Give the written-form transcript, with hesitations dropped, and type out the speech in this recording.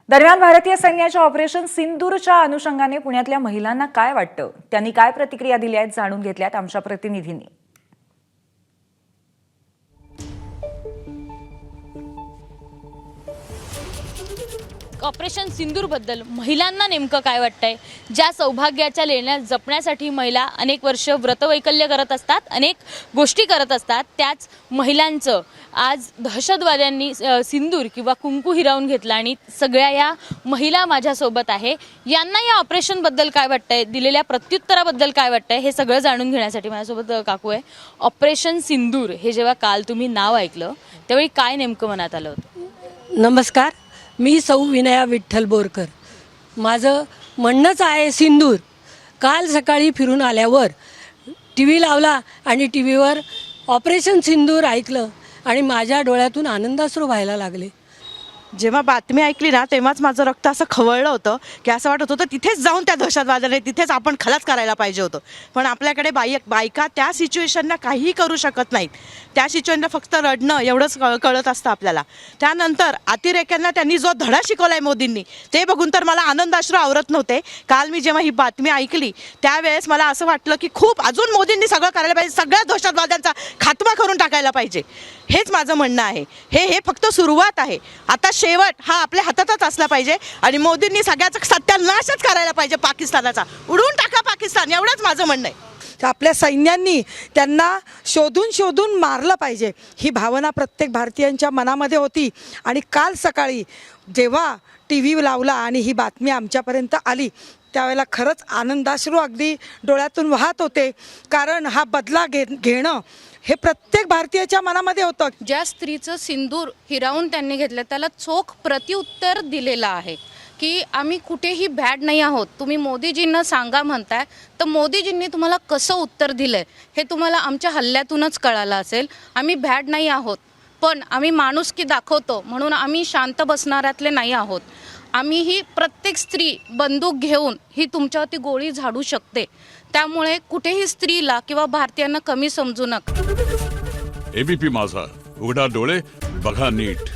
दरम्यान भारतीय सैन्याच्या ऑपरेशन सिंदूरच्या अनुषंगाने पुण्यातल्या महिलांना काय वाटतं, त्यांनी काय प्रतिक्रिया दिल्या आहेत जाणून घेतल्यात आमच्या प्रतिनिधींनी। ऑपरेशन सिंदूर बद्दल महिलांना नेमकं काय वाटतंय? ज्या सौभाग्याच्या लेण्या जपण्यासाठी महिला अनेक वर्ष व्रतवैकल्य करत असतात, अनेक गोष्टी करत असतात, त्याच महिलांचं आज दहशतवाद्यांनी सिंदूर किंवा कुंकू हिरावून घेतला आणि सगळ्या या महिला माझ्यासोबत आहे। यांना या ऑपरेशन बद्दल काय वाटतंय, दिलेल्या प्रत्युत्तराबद्दल काय वाटतंय, हे सगळं जाणून घेण्यासाठी माझ्यासोबत काकू आहे। ऑपरेशन सिंदूर हे जेव्हा काल तुम्ही नाव ऐकलं त्यावेळी काय नेमकं मनात आलं होतं? नमस्कार, मी सौ विनया विठ्ठल बोरकर। माझं म्हणणंच आहे सिंदूर। काल सकाळी फिरून आल्यावर टी व्ही लावला आणि टी व्हीवर ऑपरेशन सिंदूर ऐकलं आणि माझ्या डोळ्यातून आनंदाश्रू व्हायला लागले। जेव्हा बातमी ऐकली ना तेव्हाच माझं रक्त असं खवळलं होतं की असं वाटत होतं तिथेच जाऊन त्या दहशतवाद्याने तिथेच आपण खलास करायला पाहिजे होतं। पण आपल्याकडे बायका त्या सिच्युएशनला काहीही करू शकत नाहीत। त्या सिच्युएशनला फक्त रडणं एवढंच कळत असतं आपल्याला। त्यानंतर अतिरेक्यांना त्यांनी जो धडा शिकवलाय मोदींनी ते बघून तर मला आनंदाश्रू आवरत नव्हते। काल मी जेव्हा ही बातमी ऐकली त्यावेळेस मला असं वाटलं की खूप अजून मोदींनी सगळं करायला पाहिजे, सगळ्या दहशतवाद्यांचा खात्मा करून टाकायला पाहिजे। हेच माझं म्हणणं आहे। हे फक्त सुरुवात आहे, आता शेवट हा आपल्या हातातच असला पाहिजे आणि मोदींनी सगळ्याचा सत्यानाशच करायला पाहिजे। पाकिस्तानाचा उडवून टाका पाकिस्तान, एवढंच माझं म्हणणं आहे। आपल्या सैन्यांनी त्यांना शोधून शोधून मारलं पाहिजे, ही भावना प्रत्येक भारतीयांच्या मनामध्ये होती। आणि काल सकाळी जेव्हा टी व्ही लावला आणि ही बातमी आमच्यापर्यंत आली त्यावेळेला खरंच आनंदाश्रू अगदी डोळ्यातून वाहत होते, कारण हा बदला घेणं हे प्रत्येक भारतीयाच्या मनामध्ये होतं। ज्या स्त्रीचं सिंदूर हिरावून त्यांनी घेतलं त्याला चोख प्रत्युत्तर दिलेलं आहे की आम्ही कुठेही बॅड नाही आहोत। तुम्ही मोदीजींना सांगा म्हणताय, तर मोदीजींनी तुम्हाला कसं उत्तर दिलंय हे तुम्हाला आमच्या हल्ल्यातूनच कळालं असेल। आम्ही बॅड नाही आहोत, पण आम्ही माणुसकी दाखवतो म्हणून आम्ही शांत बसणाऱ्यातले नाही आहोत। आम्ही ही प्रत्येक स्त्री बंदूक घेऊन ही तुमच्यावरती गोळी झाडू शकते, त्यामुळे कुठेही स्त्रीला किंवा भारतीयांना कमी समजू नका। एबीपी माझा, उघडा डोळे बघा नीट।